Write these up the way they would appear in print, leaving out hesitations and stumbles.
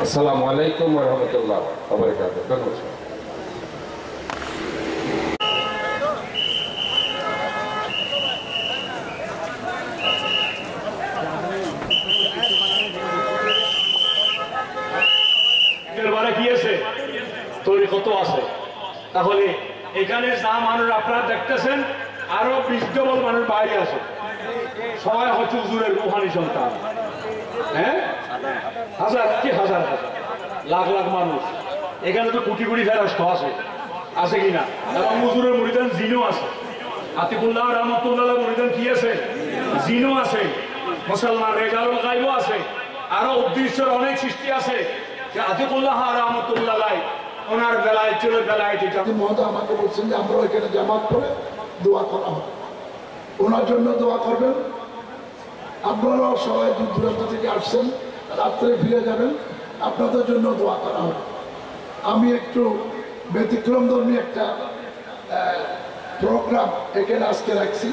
আসসালামু আলাইকুম ওয়া রাহমাতুল্লাহি ওয়া বারাকাতুহু। ধন্যবাদ। কত আছে তাহলে এখানে যা মানুষ আপনারা দেখতেছেন আরো 20 ডবল মানুষ বাইরে আছে, সবাই হচ্ছে হুজুরের রুহানি সন্তান। হ্যাঁ, হাজার কি হাজার হাজার লাখ লাখ মানুষ এখানে, তো কোটি কোটি ফেরস্ত আছে, আছে কিনা? এবং হুজুরের মুরিদান জিনও আছে, আতিকুল্লাহ রহমতুল্লাহ মুরিদান কি আছে? জিনও আছে, মুসলমান রেজালুল গায়বও আছে, আরো উদ্দেশ্যের অনেক সৃষ্টি আছে যে আতিকুল্লাহ রহমতুল্লাহ ওনার বেলায় চলে বেলায় মহোদয় আমাকে বলছেন যে আমরা এখানে জামাত করে দোয়া করা হবে, ওনার জন্য দোয়া করবেন। আপনারাও সবাই দূর দূরান্ত থেকে আসছেন, রাত্রে ফিরে যাবেন, আপনাদের জন্য দোয়া করা হবে। আমি একটু ব্যতিক্রম ধর্মী একটা প্রোগ্রাম এখানে আজকে রাখছি,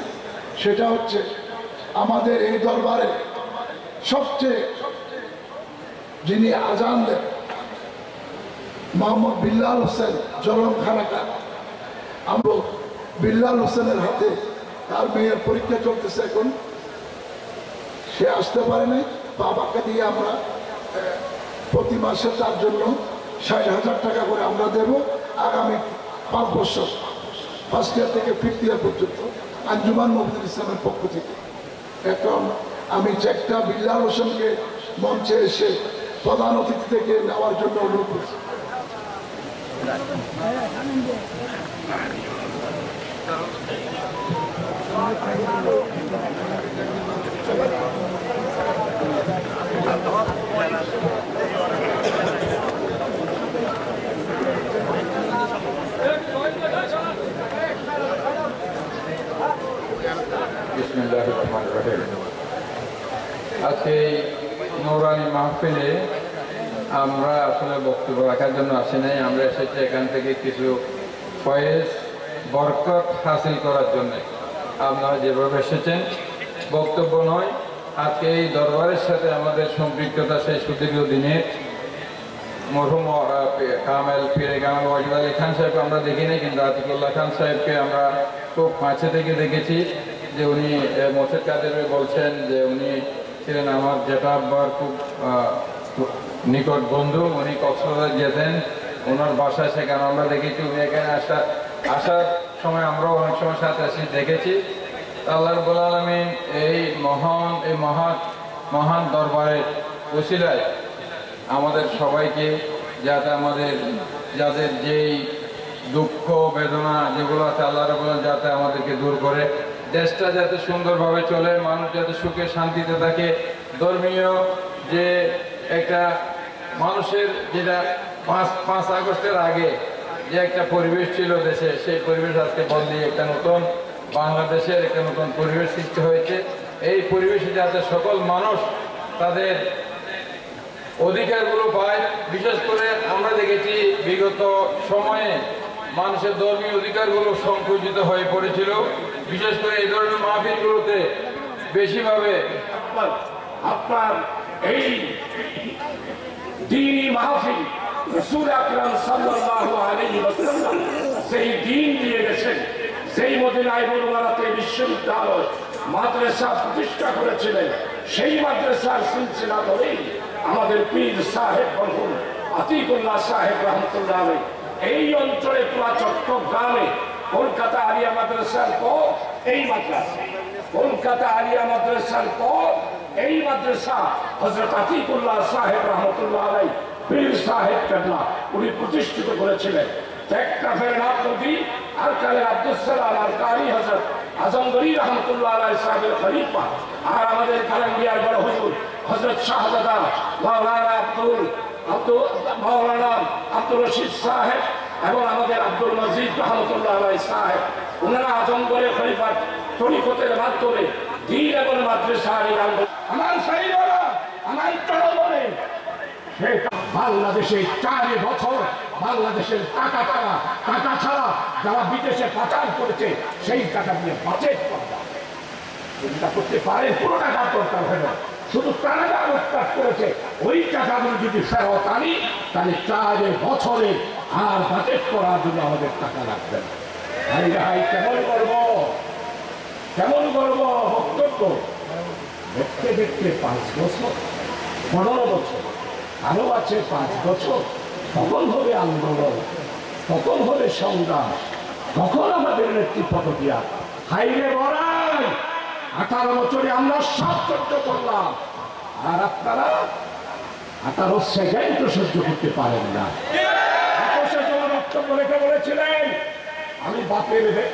সেটা হচ্ছে আমাদের এই দরবারে সবচেয়ে যিনি আজান দেন মোহাম্মদ বিল্লাল হোসেন জলম খানাকা, আমরা বিল্লাল হোসেনের হাতে তার মেয়ের পরীক্ষা চলতেছে, এখন সে আসতে পারে নাই। বাবাকে দিয়ে আমরা প্রতি মাসে তার জন্য 60,000 টাকা করে আমরা দেব আগামী 5 বছর, ফার্স্ট ইয়ার থেকে 5th ইয়ার পর্যন্ত আঞ্জুমান মফিদুল ইসলামের পক্ষ থেকে। এখন আমি চেকটা বিল্লাল হোসেনকে মঞ্চে এসে প্রধান অতিথি থেকে নেওয়ার জন্য অনুরোধ করছি। বিসমিল্লাহির রহমানির রহিম। আজকে নূরানি মাহফিলে আমরা আসলে বক্তব্য রাখার জন্য আসি নাই, আমরা এসেছি এখান থেকে কিছু ফয়েজ বরকত হাসিল করার জন্য। আপনারা যেভাবে এসেছেন বক্তব্য নয়, আজকে এই দরবারের সাথে আমাদের সম্পৃক্ততা সেই সুদীর্ঘ দিনের মরহুম কামেল পীরে কামেল ওয়াজিদ আলী খান সাহেবকে আমরা দেখিনি, কিন্তু আতিকুল্লাহ খান সাহেবকে আমরা খুব কাছে থেকে দেখেছি, যে উনি মোর্শেদ কাদের বলছেন যে উনি ছিলেন আমার জেঠা আব্বার খুব নিকট বন্ধু। উনি কক্সবাজার যেতেন, ওনার বাসায়, সেখানে আমরা দেখেছি। উনি এখানে আসার সময় আমরাও অনেক সময় সাথে আসি দেখেছি। আল্লাহ রাব্বুল আলামিন এই মহান দরবারের ওসিলায় আমাদের সবাইকে, যাতে যাদের যেই দুঃখ বেদনা যেগুলো আছে আল্লাহ রাব্বুল আলামিন যাতে আমাদেরকে দূর করে, দেশটা যাতে সুন্দরভাবে চলে, মানুষ যাতে সুখে শান্তিতে থাকে। ধর্মীয় যে একটা মানুষের যেটা 5 আগস্টের আগে যে একটা পরিবেশ ছিল দেশে, সেই পরিবেশ আজকে বদলিয়ে একটা নতুন বাংলাদেশের একটা নতুন পরিবেশ সৃষ্টি হয়েছে। এই পরিবেশে যাতে সকল মানুষ তাদের অধিকারগুলো পায়। বিশেষ করে আমরা দেখেছি বিগত সময়ে মানুষের ধর্মীয় অধিকারগুলো সংকুচিত হয়ে পড়েছিল, বিশেষ করে এই ধরনের মাহফিলগুলোতে বেশিভাবে আপনার এই দ্বীনি মাহফিল রাসূল আকরাম সাল্লাল্লাহু আলাইহি ওয়াসাল্লাম সেই দ্বীন দিয়ে গেছেন, সেই মদিনায় মুনাওয়ারাতে বিশ্ববিদ্যালয় মাদ্রাসা প্রতিষ্ঠা করেছিলেন। সেই মাদ্রাসার সিলসিলা ধরেই আমাদের পীর সাহেব মরহুম আতিকুল্লাহ সাহেব রহমতুল্লাহ আলাইহি এই অঞ্চলে পুরা চট্টগ্রামে কলকাতা আলিয়া মাদ্রাসার পর এই মাদ্রাসা, কলকাতা আলিয়া মাদ্রাসার পর এই মাদ্রাসা হযরত আতিকুল্লাহ সাহেব রহমতুল্লাহ আলাইহি পীর সাহেব কেবলা উনি প্রতিষ্ঠিত করেছিলেন। টেকনাফের নাথনবী আর কালে আব্দুল সালাম আর কারি হযরত আজমগরি রহমতুল্লাহ আলাইহি সাহেবের খলিফা, আর আমাদের কালাঙ্গিয়ার বড় হুজুর হযরত শাহজাদা মাওলানা আব্দুল রশিদ সাহেব এবং আমাদের আব্দুল মজিদ রহমতুল্লাহ আলাইহি সাহেব, ওনারা আজমগরের খলিফার তরিকতের মাধ্যমে দ্বীন এবং মাদ্রাসার আমার সাইবারা আমার তরবরে বাংলাদেশে 4 বছর বাংলাদেশের টাকা ছাড়া যারা বিদেশে পাচার করেছে সেই টাকা দিয়ে বাজেট করতে পারেন, পুরো টাকার দরকার হলো শুধু তারা লুটপাট করেছে, ওই টাকাগুলো যদি ফেরত আনি তাহলে 4 বছরে আর বাজেট করার জন্য আমাদের টাকা লাগবে না। ভাই ভাই কেমন করব, কেমন করব বক্তব্য? দেখতে দেখতে 5 বছর, 15 বছর, আরো আছে 5 বছর, তখন হবে আন্দোলন, তখন হবে সংগ্রাম, তখন আমাদের নেতৃত্বটিয়া হাইরে বড়াই 18 বছরে আমরা সব সহ্য করলাম, আর আপনারা 18 সেকেন্ড সহ্য করতে পারেন না। বক্তব্য রেখে বলেছিলেন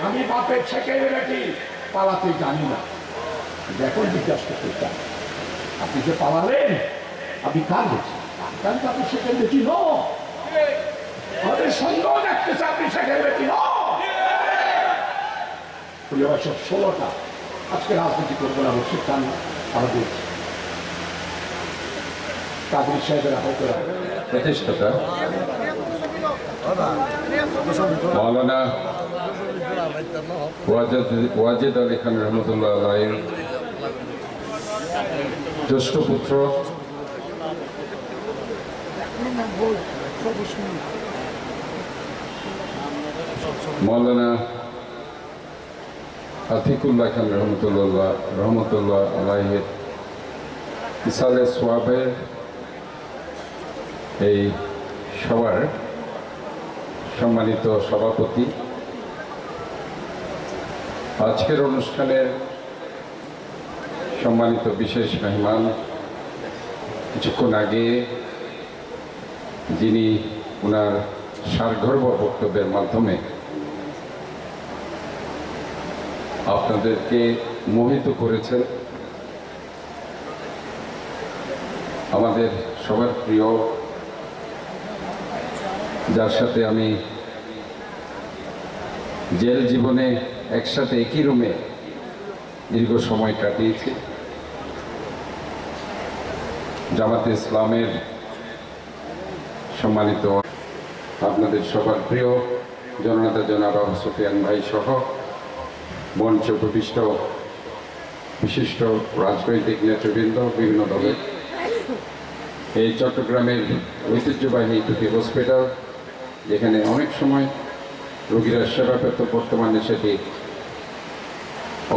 আমি বাপের ছেকে বেড়েছি, পালাতে জানি না। এখন জিজ্ঞাসা করতে চান, আপনি যে পালালেন আপনি কার গেছেন? আপনি সেখানে বেশি আমাদের সন্দেহ দেখতেছে আপনি সেখানে বেশি সব 16টা আজকে রাজনীতি করবো না, সিদ্ধান্ত আমাদের কাদের সাহেবেরা হয়তো প্রতিষ্ঠাতা মৌলানা ওয়াজেদ আলী খান রহমতুল্লাহ আলাইহির জ্যেষ্ঠ পুত্র মৌলানা আতিকুল্লাহ খান রহমতুল্লাহ আলাইহির ইসালে সোয়াবের এই সবার সম্মানিত সভাপতি, আজকের অনুষ্ঠানের সম্মানিত বিশেষ মেহমান, কিছুক্ষণ আগে যিনি ওনার সারগর্ভ বক্তব্যের মাধ্যমে আপনাদেরকে মোহিত করেছেন, আমাদের সবার প্রিয়, যার সাথে আমি জেল জীবনে একসাথে একই রুমে দীর্ঘ সময় কাটিয়েছি, জামাতে ইসলামের সম্মানিত আপনাদের সবার প্রিয় জননেতা জনাব আবু সুফিয়ান ভাই সহ মঞ্চে উপবিষ্ট বিশিষ্ট রাজনৈতিক নেতৃবৃন্দ, বিভিন্ন দলের, এই চট্টগ্রামের ঐতিহ্যবাহী দুটি হসপিটাল যেখানে অনেক সময় রোগীরা সেবা পেত, বর্তমানে সেটি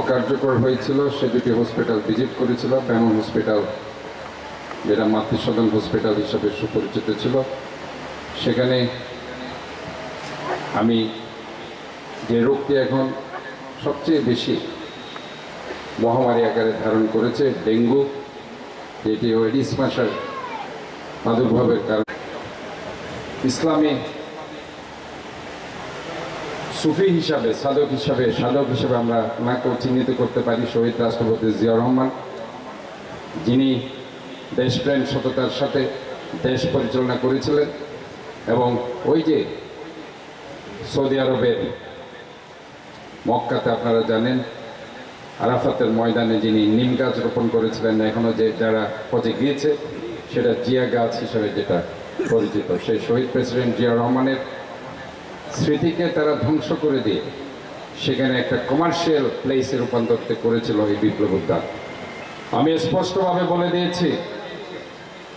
অকার্যকর হয়েছিল, সে দুটি হসপিটাল ভিজিট করেছিল। ব্যামন হসপিটাল, যেটা মাতৃসদন হসপিটাল হিসাবে সুপরিচিত ছিল, সেখানে আমি যে রোগটি এখন সবচেয়ে বেশি মহামারী আকারে ধারণ করেছে, ডেঙ্গু, যেটি এডিস মশার প্রাদুর্ভাবের কারণে ইসলামী সুফি হিসাবে, সাধক হিসাবে আমরা ওনাকেও চিহ্নিত করতে পারি, শহীদ রাষ্ট্রপতি জিয়াউর রহমান, যিনি দেশপ্রেম সততার সাথে দেশ পরিচালনা করেছিলেন। এবং ওই যে সৌদি আরবের মক্কাতে আপনারা জানেন আরাফাতের ময়দানে যিনি নিম গাছ রোপণ করেছিলেন, এখনো যে যারা পচে গিয়েছে সেটা জিয়া গাছ হিসেবে যেটা পরিচিত, সেই শহীদ প্রেসিডেন্ট জিয়াউর রহমানের স্মৃতিকে তারা ধ্বংস করে দিয়ে সেখানে একটা কমার্শিয়াল প্লেসে রূপান্তর করেছিল এই বিপ্লব উদ্যান। আমি স্পষ্টভাবে বলে দিয়েছি,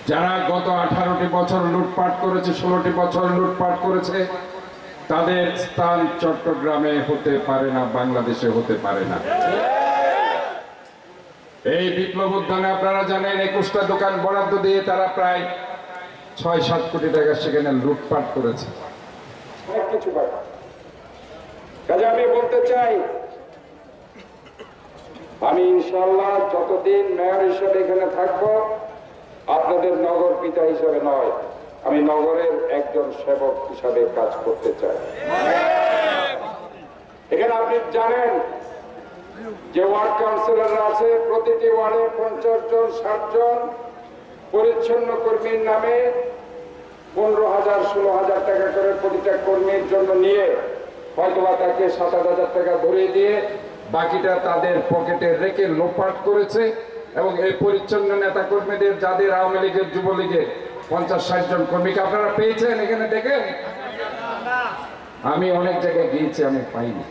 যারা গত 18টি বছর লুটপাট করেছে, 16টি বছর লুটপাট করেছে, তাদের স্থান চট্টগ্রামে হতে পারে না, বাংলাদেশে হতে পারে না। এই বিপ্লব উদ্যানে আপনারা জানেন 21টা দোকান বরাদ্দ দিয়ে তারা প্রায় 6-7 কোটি টাকা সেখানে লুটপাট করেছে। কিছু কাজে আমি বলতে চাই, আমি ইনশাআল্লাহ যতদিন মেয়র হিসেবে এখানে থাকবো, আপনাদের নগর পিতা হিসেবে নয়, আমি নগরের একজন সেবক হিসাবে কাজ করতে চাই। এখানে আপনি জানেন যে ওয়ার্ড কাউন্সিলররা আছে, প্রতিটি ওয়ার্ডে 50 জন 60 জন পরিচ্ছন্ন কর্মীর নামে 15,000-16,000 টাকা করে প্রতিটা কর্মীর জন্য নিয়ে হয়তোবা তাকে 7,000 টাকা ধরিয়ে দিয়ে বাকিটা তাদের পকেটে রেখে লোপাট করেছে। এবং এই পরিচ্ছন্ন নেতা কর্মীদের, যাদের আওয়ামী লীগের, যুবলীগের 50-60 জন কর্মীকে আপনারা পেয়েছেন এখানে দেখেন? আমি অনেক জায়গায় গিয়েছি, আমি পাইনি।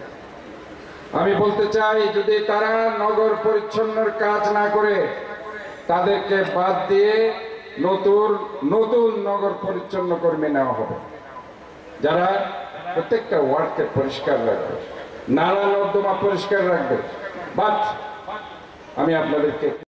আমি বলতে চাই, যদি তারা নগর পরিচ্ছন্নর কাজ না করে তাদেরকে বাদ দিয়ে নতুন নতুন নগর পরিচ্ছন্ন কর্মী নেওয়া হবে, যারা প্রত্যেকটা ওয়ার্ডকে পরিষ্কার রাখবে, নালা নর্দমা পরিষ্কার রাখবে। বাট আমি আপনাদেরকে